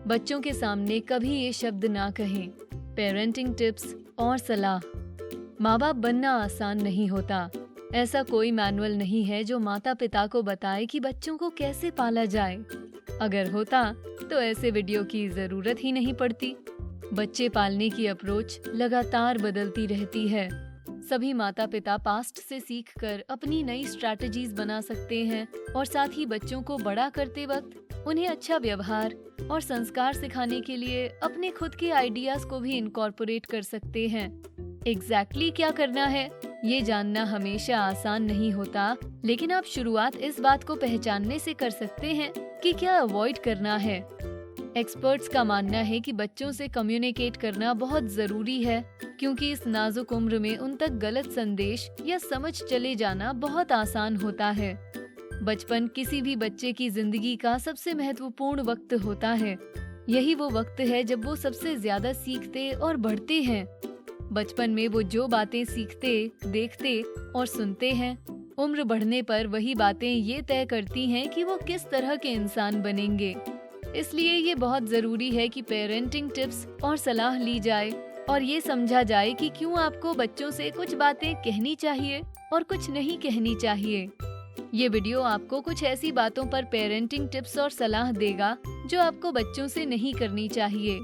बच्चों के सामने कभी ये शब्द ना कहें। पेरेंटिंग टिप्स और सलाह। माँ बाप बनना आसान नहीं होता। ऐसा कोई मैनुअल नहीं है जो माता पिता को बताए कि बच्चों को कैसे पाला जाए। अगर होता तो ऐसे वीडियो की जरूरत ही नहीं पड़ती। बच्चे पालने की अप्रोच लगातार बदलती रहती है। सभी माता पिता पास्ट से सीखकर अपनी नई स्ट्रैटेजीज बना सकते हैं और साथ ही बच्चों को बड़ा करते वक्त उन्हें अच्छा व्यवहार और संस्कार सिखाने के लिए अपने खुद के आइडियाज को भी इनकॉर्पोरेट कर सकते हैं। एग्जैक्टली क्या करना है ये जानना हमेशा आसान नहीं होता, लेकिन आप शुरुआत इस बात को पहचानने से कर सकते हैं कि क्या अवॉइड करना है। एक्सपर्ट्स का मानना है कि बच्चों से कम्युनिकेट करना बहुत जरूरी है, क्योंकि इस नाजुक उम्र में उन तक गलत संदेश या समझ चले जाना बहुत आसान होता है। बचपन किसी भी बच्चे की जिंदगी का सबसे महत्वपूर्ण वक्त होता है। यही वो वक्त है जब वो सबसे ज्यादा सीखते और बढ़ते हैं। बचपन में वो जो बातें सीखते, देखते और सुनते हैं, उम्र बढ़ने पर वही बातें ये तय करती हैं कि वो किस तरह के इंसान बनेंगे। इसलिए ये बहुत जरूरी है कि पेरेंटिंग टिप्स और सलाह ली जाए और ये समझा जाए कि क्यों आपको बच्चों से कुछ बातें कहनी चाहिए और कुछ नहीं कहनी चाहिए। ये वीडियो आपको कुछ ऐसी बातों पर पेरेंटिंग टिप्स और सलाह देगा जो आपको बच्चों से नहीं करनी चाहिए।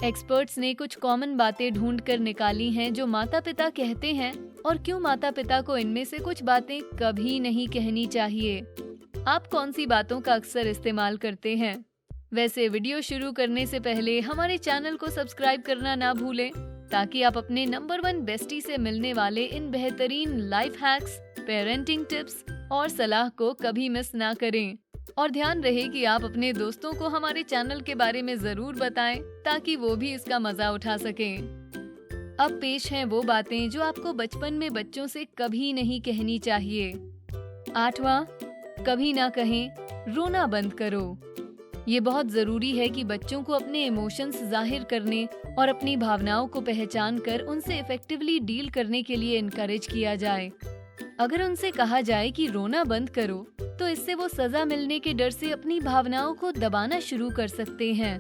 एक्सपर्ट्स ने कुछ कॉमन बातें ढूंढ कर निकाली हैं जो माता पिता कहते हैं और क्यों माता पिता को इनमें से कुछ बातें कभी नहीं कहनी चाहिए। आप कौन सी बातों का अक्सर इस्तेमाल करते हैं? वैसे वीडियो शुरू करने से पहले हमारे चैनल को सब्सक्राइब करना ना भूलें, ताकि आप अपने नंबर 1 बेस्टी से मिलने वाले इन बेहतरीन लाइफ हैक्स, पेरेंटिंग टिप्स और सलाह को कभी मिस ना करें। और ध्यान रहे कि आप अपने दोस्तों को हमारे चैनल के बारे में जरूर बताएं, ताकि वो भी इसका मजा उठा सकें। अब पेश हैं वो बातें जो आपको बचपन में बच्चों से कभी नहीं कहनी चाहिए। 8वां, कभी ना कहें रोना बंद करो। ये बहुत जरूरी है कि बच्चों को अपने इमोशंस जाहिर करने और अपनी भावनाओं को पहचान कर उनसे इफेक्टिवली डील करने के लिए इनकरेज किया जाए। अगर उनसे कहा जाए कि रोना बंद करो, तो इससे वो सजा मिलने के डर से अपनी भावनाओं को दबाना शुरू कर सकते हैं।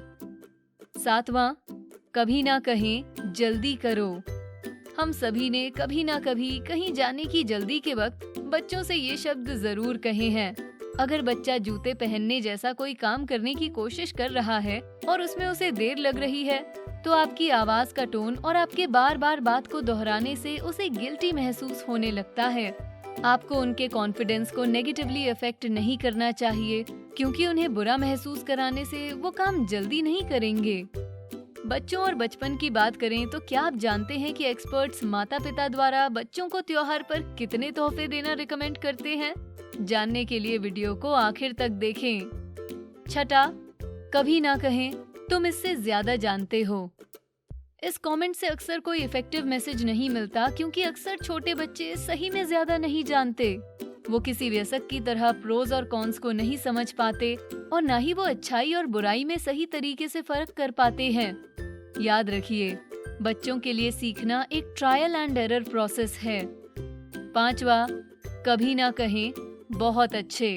7वां, कभी ना कहें जल्दी करो। हम सभी ने कभी ना कभी कहीं जाने की जल्दी के वक्त बच्चों से ये शब्द जरूर कहे हैं। अगर बच्चा जूते पहनने जैसा कोई काम करने की कोशिश कर रहा है और उसमें उसे देर लग रही है, तो आपकी आवाज का टोन और आपके बार बार बात को दोहराने से उसे गिल्टी महसूस होने लगता है। आपको उनके कॉन्फिडेंस को नेगेटिवली अफेक्ट नहीं करना चाहिए, क्योंकि उन्हें बुरा महसूस कराने से वो काम जल्दी नहीं करेंगे। बच्चों और बचपन की बात करें तो क्या आप जानते हैं कि एक्सपर्ट्स माता पिता द्वारा बच्चों को त्योहार पर कितने तोहफे देना रिकमेंड करते हैं? जानने के लिए वीडियो को आखिर तक देखें। 6, कभी ना कहें तुम इससे ज्यादा जानते हो। इस कमेंट से अक्सर कोई इफेक्टिव मैसेज नहीं मिलता, क्योंकि अक्सर छोटे बच्चे सही में ज्यादा नहीं जानते। वो किसी वयस्क की तरह प्रोज और कॉन्स को नहीं समझ पाते और ना ही वो अच्छाई और बुराई में सही तरीके से फर्क कर पाते हैं। याद रखिए, बच्चों के लिए सीखना एक ट्रायल एंड एरर प्रोसेस है। 5वां, कभी ना कहें बहुत अच्छे।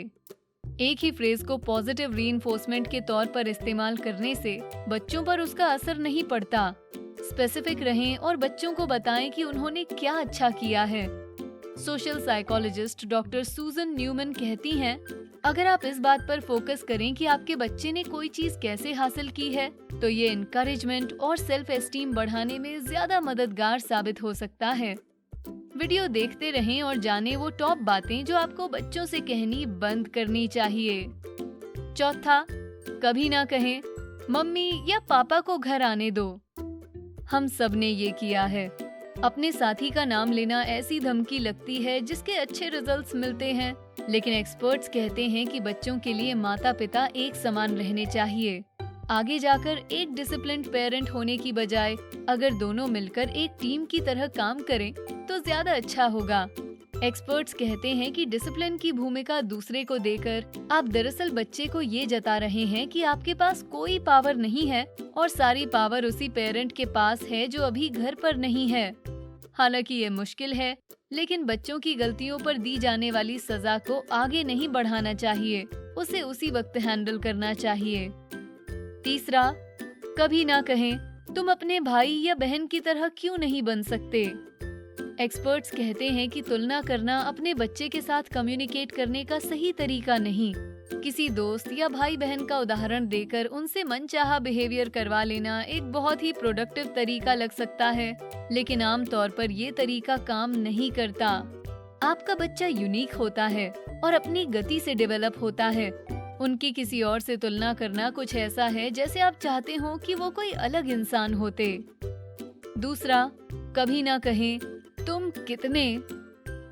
एक ही फ्रेज को पॉजिटिव रीइंफोर्समेंट के तौर पर इस्तेमाल करने से बच्चों पर उसका असर नहीं पड़ता। स्पेसिफिक रहें और बच्चों को बताएं कि उन्होंने क्या अच्छा किया है। सोशल साइकोलॉजिस्ट डॉक्टर सूजन न्यूमन कहती हैं, अगर आप इस बात पर फोकस करें कि आपके बच्चे ने कोई चीज कैसे हासिल की है, तो ये इनकरेजमेंट और सेल्फ एस्टीम बढ़ाने में ज्यादा मददगार साबित हो सकता है। वीडियो देखते रहें और जानें वो टॉप बातें जो आपको बच्चों से कहनी बंद करनी चाहिए। 4, कभी ना कहें मम्मी या पापा को घर आने दो। हम सब ने ये किया है। अपने साथी का नाम लेना ऐसी धमकी लगती है जिसके अच्छे रिजल्ट्स मिलते हैं, लेकिन एक्सपर्ट्स कहते हैं कि बच्चों के लिए माता पिता एक समान रहने चाहिए। आगे जाकर एक डिसिप्लिन्ड पेरेंट होने की बजाय अगर दोनों मिलकर एक टीम की तरह काम करें तो ज्यादा अच्छा होगा। एक्सपर्ट्स कहते हैं कि डिसिप्लिन की भूमिका दूसरे को देकर आप दरअसल बच्चे को ये जता रहे हैं कि आपके पास कोई पावर नहीं है और सारी पावर उसी पेरेंट के पास है जो अभी घर पर नहीं है। हालांकि ये मुश्किल है, लेकिन बच्चों की गलतियों पर दी जाने वाली सजा को आगे नहीं बढ़ाना चाहिए, उसे उसी वक्त हैंडल करना चाहिए। तीसरा, कभी ना कहें तुम अपने भाई या बहन की तरह क्यों नहीं बन सकते। एक्सपर्ट्स कहते हैं कि तुलना करना अपने बच्चे के साथ कम्युनिकेट करने का सही तरीका नहीं। किसी दोस्त या भाई बहन का उदाहरण देकर उनसे मनचाहा बिहेवियर करवा लेना एक बहुत ही प्रोडक्टिव तरीका लग सकता है, लेकिन आमतौर पर ये तरीका काम नहीं करता। आपका बच्चा यूनिक होता है और अपनी गति से डेवलप होता है। उनकी किसी और से तुलना करना कुछ ऐसा है जैसे आप चाहते हो कि वो कोई अलग इंसान होते। दूसरा, कभी ना कहें तुम कितने।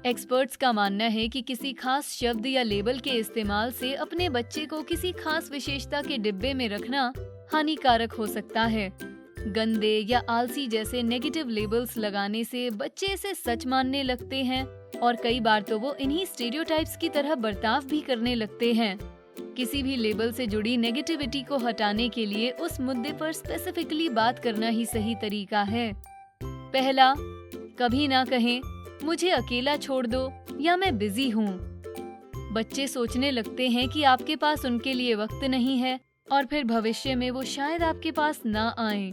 एक्सपर्ट्स का मानना है कि किसी खास शब्द या लेबल के इस्तेमाल से अपने बच्चे को किसी खास विशेषता के डिब्बे में रखना हानिकारक हो सकता है। गंदे या आलसी जैसे नेगेटिव लेबल्स लगाने से बच्चे इसे सच मानने लगते हैं और कई बार तो वो इन्हीं स्टीरियोटाइप्स की तरह बर्ताव भी करने लगते हैं। किसी भी लेबल से जुड़ी नेगेटिविटी को हटाने के लिए उस मुद्दे पर स्पेसिफिकली बात करना ही सही तरीका है। पहला, कभी ना कहें मुझे अकेला छोड़ दो या मैं बिजी हूँ। बच्चे सोचने लगते हैं कि आपके पास उनके लिए वक्त नहीं है और फिर भविष्य में वो शायद आपके पास ना आएं।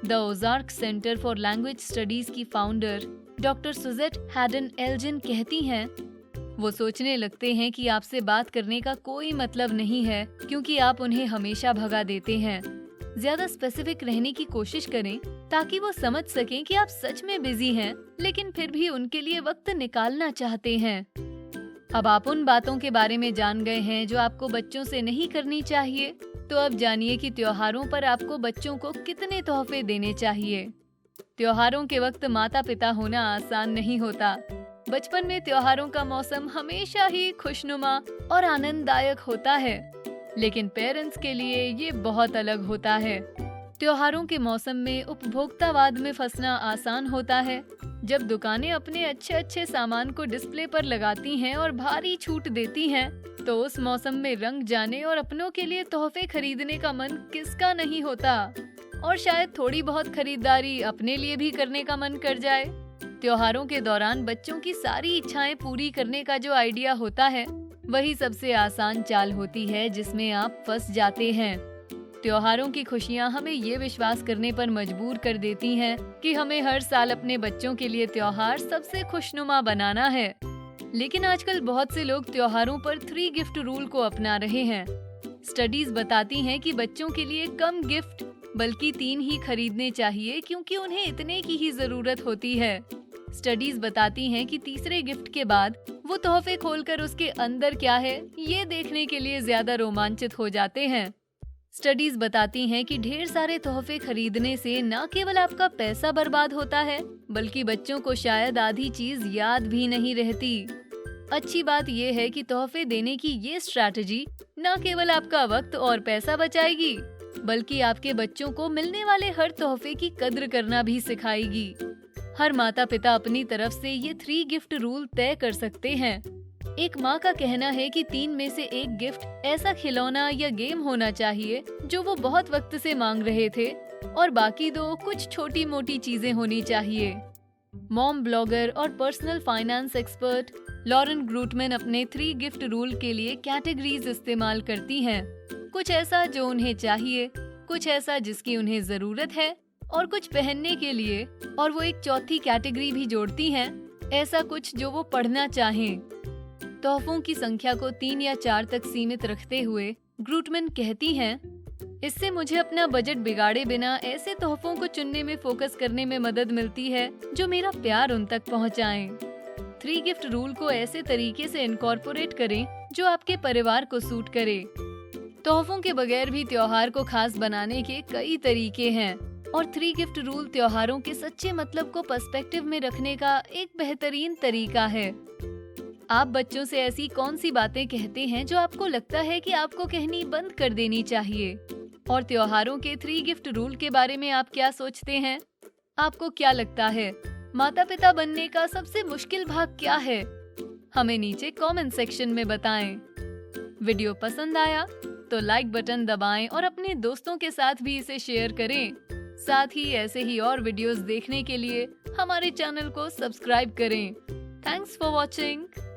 The Ozark centre for language studies की founder doctor syuzhet Hayden Elgin कहती हैं, वो सोचने लगते हैं कि आपसे बात करने का कोई मतलब नहीं है क्योंकि आप उन्हें हमेशा भगा देते हैं। ज्यादा स्पेसिफिक रहने की कोशिश करें ताकि वो समझ सकें कि आप सच में बिजी हैं, लेकिन फिर भी उनके लिए वक्त निकालना चाहते हैं। अब आप उन बातों के बारे में जान गए हैं जो आपको बच्चों से नहीं करनी चाहिए, तो अब जानिए कि त्योहारों पर आपको बच्चों को कितने तोहफे देने चाहिए। त्योहारों के वक्त माता पिता होना आसान नहीं होता। बचपन में त्योहारों का मौसम हमेशा ही खुशनुमा और आनंददायक होता है, लेकिन पेरेंट्स के लिए ये बहुत अलग होता है। त्योहारों के मौसम में उपभोक्तावाद में फंसना आसान होता है। जब दुकानें अपने अच्छे अच्छे सामान को डिस्प्ले पर लगाती हैं और भारी छूट देती हैं, तो उस मौसम में रंग जाने और अपनों के लिए तोहफे खरीदने का मन किसका नहीं होता। और शायद थोड़ी बहुत खरीदारी अपने लिए भी करने का मन कर जाए। त्योहारों के दौरान बच्चों की सारी इच्छाएं पूरी करने का जो आइडिया होता है, वही सबसे आसान चाल होती है जिसमें आप फंस जाते हैं। त्योहारों की खुशियां हमें ये विश्वास करने पर मजबूर कर देती हैं कि हमें हर साल अपने बच्चों के लिए त्योहार सबसे खुशनुमा बनाना है। लेकिन आजकल बहुत से लोग त्योहारों पर 3 गिफ्ट रूल को अपना रहे हैं। स्टडीज बताती हैं कि बच्चों के लिए कम गिफ्ट बल्कि 3 ही खरीदने चाहिए क्योंकि उन्हें इतने की ही जरूरत होती है। स्टडीज बताती हैं कि तीसरे गिफ्ट के बाद वो तोहफे खोलकर उसके अंदर क्या है ये देखने के लिए ज्यादा रोमांचित हो जाते हैं। स्टडीज बताती हैं कि ढेर सारे तोहफे खरीदने से न केवल आपका पैसा बर्बाद होता है, बल्कि बच्चों को शायद आधी चीज याद भी नहीं रहती। अच्छी बात यह है कि तोहफे देने की ये स्ट्रैटेजी न केवल आपका वक्त और पैसा बचाएगी, बल्कि आपके बच्चों को मिलने वाले हर तोहफे की कद्र करना भी सिखाएगी। हर माता पिता अपनी तरफ से ये 3 गिफ्ट रूल तय कर सकते हैं। एक माँ का कहना है कि 3 में से 1 गिफ्ट ऐसा खिलौना या गेम होना चाहिए जो वो बहुत वक्त से मांग रहे थे, और बाकी 2 कुछ छोटी मोटी चीजें होनी चाहिए। मॉम ब्लॉगर और पर्सनल फाइनेंस एक्सपर्ट लॉरेन ग्रूटमैन अपने 3 गिफ्ट रूल के लिए कैटेगरीज इस्तेमाल करती हैं। कुछ ऐसा जो उन्हें चाहिए, कुछ ऐसा जिसकी उन्हें जरूरत है, और कुछ पहनने के लिए, और वो एक चौथी कैटेगरी भी जोड़ती हैं, ऐसा कुछ जो वो पढ़ना चाहें। तोहफों की संख्या को 3 या 4 तक सीमित रखते हुए ग्रूटमैन कहती हैं, इससे मुझे अपना बजट बिगाड़े बिना ऐसे तोहफों को चुनने में फोकस करने में मदद मिलती है जो मेरा प्यार उन तक पहुंचाएं। 3 गिफ्ट रूल को ऐसे तरीके से इनकॉर्पोरेट करें जो आपके परिवार को सूट करे। तोहफों के बगैर भी त्योहार को खास बनाने के कई तरीके हैं, और 3 गिफ्ट रूल त्योहारों के सच्चे मतलब को पर्सपेक्टिव में रखने का एक बेहतरीन तरीका है। आप बच्चों से ऐसी कौन सी बातें कहते हैं जो आपको लगता है कि आपको कहनी बंद कर देनी चाहिए? और त्योहारों के 3 गिफ्ट रूल के बारे में आप क्या सोचते हैं? आपको क्या लगता है, माता पिता बनने का सबसे मुश्किल भाग क्या है? हमें नीचे कमेंट सेक्शन में बताएं। वीडियो पसंद आया तो लाइक बटन दबाएं और अपने दोस्तों के साथ भी इसे शेयर करें। साथ ही ऐसे ही और वीडियोस देखने के लिए हमारे चैनल को सब्सक्राइब करें। Thanks for watching.